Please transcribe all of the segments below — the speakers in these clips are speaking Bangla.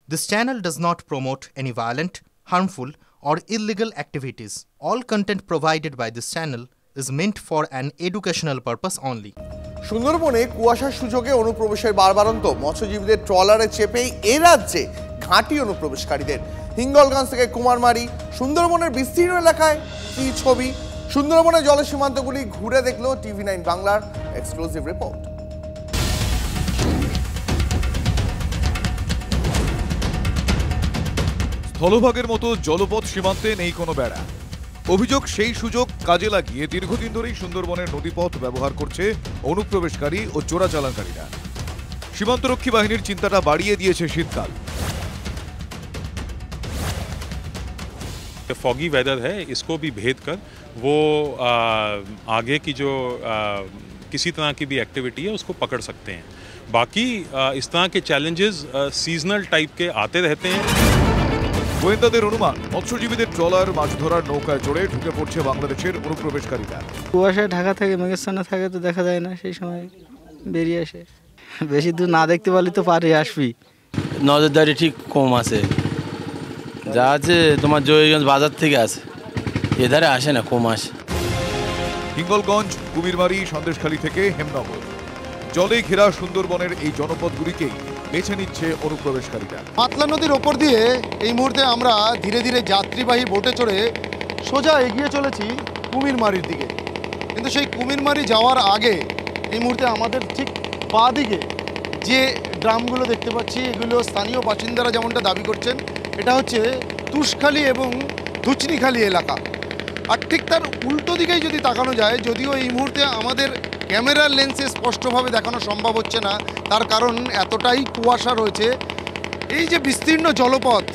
This channel does not promote any violent, harmful, or illegal activities. All content provided by this channel is meant for an educational purpose only. সুন্দরবনে কুয়াশার সুযোগে অনুপ্রবেশের বারবারন্ত মৎস্যজীবীদের ট্রলারে চেপেই এ রাজ্যে ঘাঁটি অনুপ্রবেশকারীদের। হিঙ্গলগঞ্জ থেকে কুমারমারি, সুন্দরবনের বিস্তীর্ণ এলাকায় কি ছবি, সুন্দরবনের জল সীমান্তগুলি ঘুরে দেখলো টিভি9 বাংলার এক্সক্লুসিভ রিপোর্ট। স্থলভাগের মতো জলপথ সীমান্তে নেই কোনো বেড়া। অভিযোগ সেই সুযোগ কাজে লাগিয়ে দীর্ঘদিন ধরেই সুন্দরবনের নদীপথ ব্যবহার করছে অনুপ্রবেশকারী ও চোরাচালানকারীরা। সীমান্তরক্ষী বাহিনীর চিন্তাটা বাড়িয়ে দিয়েছে শীতকাল। फॉगी वेदर है, इसको भी भेद कर वो आगे की जो किसी तरह की भी एक्टिविटी है उसको पकड़ सकते हैं। बाकी इस तरह के चैलेंजेस सीजनल टाइप के आते रहते हैं। গোয়েন্দাদের অনুমান মৎস্যজীবীদের ট্রলার মাছ ধরার নৌকায় চড়ে ঢুকে পড়ছে বাংলাদেশের অনুপ্রবেশকারীরা। কুয়াশায় ঢাকা থাকে, মেঘাচ্ছন্ন থাকে, তো দেখা যায় না, সেই সময় বেরিয়ে আসে। বেশি দূর না দেখতে পারলে তো পারে আসবি। নজরদারি ঠিক কম আছে, যা আছে তোমার জয়গঞ্জ বাজার থেকে আছে, এধারে আসে না, কম আসে। হিঙ্গলগঞ্জ, কুমিরমারি, সন্দেশখালী থেকে হেমনগর, জলে ঘেরা সুন্দরবনের এই জনপদগুলিকেই বেছে নিচ্ছে অনুপ্রবেশকারীরা। পাতলা নদীর ওপর দিয়ে এই মুহূর্তে আমরা ধীরে ধীরে যাত্রীবাহী বোটে চড়ে সোজা এগিয়ে চলেছি কুমিরমারির দিকে। কিন্তু সেই কুমিরমারি যাওয়ার আগে এই মুহূর্তে আমাদের ঠিক বাঁ দিকে যে ড্রামগুলো দেখতে পাচ্ছি, এগুলো স্থানীয় বাসিন্দারা যেমনটা দাবি করছেন, এটা হচ্ছে তুষখালী এবং ধুচনিখালী এলাকা। আর ঠিক তার উল্টো দিকেই যদি তাকানো যায়, যদিও এই মুহূর্তে আমাদের ক্যামেরার লেন্সে স্পষ্টভাবে দেখানো সম্ভব হচ্ছে না, তার কারণ এতটাই কুয়াশা রয়েছে। এই যে বিস্তীর্ণ জলপথ,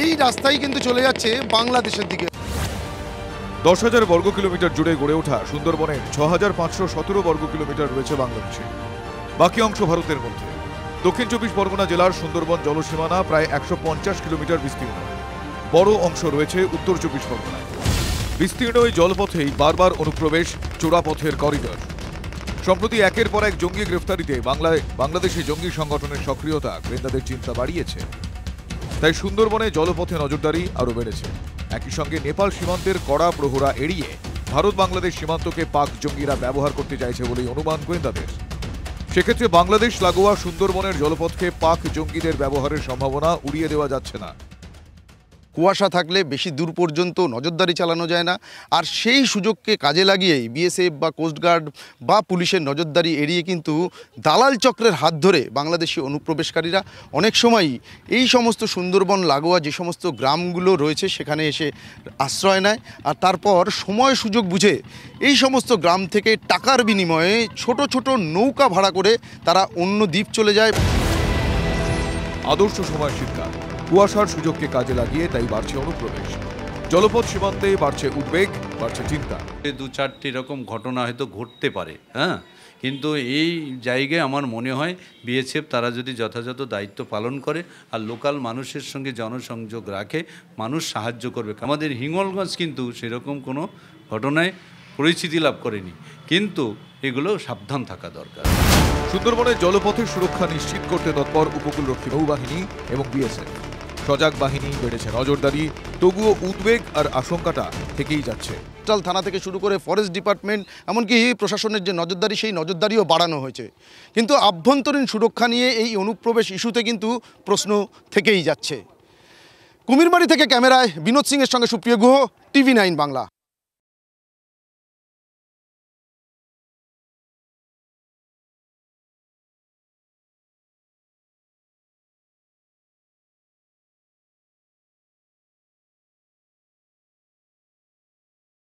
এই রাস্তাই কিন্তু চলে যাচ্ছে বাংলাদেশের দিকে। 10,000 বর্গ কিলোমিটার জুড়ে গড়ে ওঠা সুন্দরবনের 6,517 বর্গ কিলোমিটার রয়েছে বাংলাদেশে, বাকি অংশ ভারতের মধ্যে। দক্ষিণ 24 পরগনা জেলার সুন্দরবন জলসীমানা প্রায় 150 কিলোমিটার বিস্তীর্ণ। বড় অংশ রয়েছে উত্তর 24 পরগনায়। বিস্তীর্ণ এই জলপথেই বারবার অনুপ্রবেশ, চোরাপথের করিডর। সম্প্রতি একের পর এক জঙ্গি গ্রেফতারিতে বাংলাদেশি জঙ্গি সংগঠনের সক্রিয়তা গোয়েন্দাদের চিন্তা বাড়িয়েছে। তাই সুন্দরবনে জলপথে নজরদারি আরও বেড়েছে। একই সঙ্গে নেপাল সীমান্তের কড়া প্রহরা এড়িয়ে ভারত বাংলাদেশ সীমান্তকে পাক জঙ্গিরা ব্যবহার করতে চাইছে বলেই অনুমান গোয়েন্দাদের। সেক্ষেত্রে বাংলাদেশ লাগোয়া সুন্দরবনের জলপথকে পাক জঙ্গিদের ব্যবহারের সম্ভাবনা উড়িয়ে দেওয়া যাচ্ছে না। কুয়াশা থাকলে বেশি দূর পর্যন্ত নজরদারি চালানো যায় না, আর সেই সুযোগকে কাজে লাগিয়েই বিএসএফ বা কোস্টগার্ড বা পুলিশের নজরদারি এড়িয়ে কিন্তু দালাল চক্রের হাত ধরে বাংলাদেশি অনুপ্রবেশকারীরা অনেক সময়ই এই সমস্ত সুন্দরবন লাগোয়া যে সমস্ত গ্রামগুলো রয়েছে সেখানে এসে আশ্রয় নেয়, আর তারপর সময় সুযোগ বুঝে এই সমস্ত গ্রাম থেকে টাকার বিনিময়ে ছোট ছোট নৌকা ভাড়া করে তারা অন্য দ্বীপ চলে যায়। আদর্শ সময় শীতকাল, কুয়াশার সুযোগকে কাজে লাগিয়ে তাই বাড়ছে অনুপ্রবেশ। জলপথ সীমান্তে বাড়ছে উদ্বেগ, বাড়ছে চিন্তা। 2-4টি এরকম ঘটনা হয়তো ঘটতে পারে, হ্যাঁ, কিন্তু এই জায়গায় আমার মনে হয় বিএসএফ তারা যদি যথাযথ দায়িত্ব পালন করে আর লোকাল মানুষের সঙ্গে জনসংযোগ রাখে, মানুষ সাহায্য করবে। আমাদের হিঙ্গলগঞ্জ কিন্তু সেরকম কোনো ঘটনায় পরিচিতি লাভ করেনি, কিন্তু এগুলো সাবধান থাকা দরকার। সুন্দরবনের জলপথের সুরক্ষা নিশ্চিত করতে তৎপর উপকূলরক্ষী নৌবাহিনী এবং বিএসএফ। সজাগ বাহিনী, বেড়েছে নজরদারি, তবুও উদ্বেগ আর আশঙ্কাটা থেকেই যাচ্ছে। থানা থেকে শুরু করে ফরেস্ট ডিপার্টমেন্ট, এমনকি প্রশাসনের যে নজরদারি, সেই নজরদারিও বাড়ানো হয়েছে। কিন্তু আভ্যন্তরীণ সুরক্ষা নিয়ে এই অনুপ্রবেশ ইস্যুতে কিন্তু প্রশ্ন থেকেই যাচ্ছে। কুমিরমারি থেকে ক্যামেরায় বিনোদ সিংয়ের সঙ্গে সুপ্রিয় গুহ, টিভি9 বাংলা।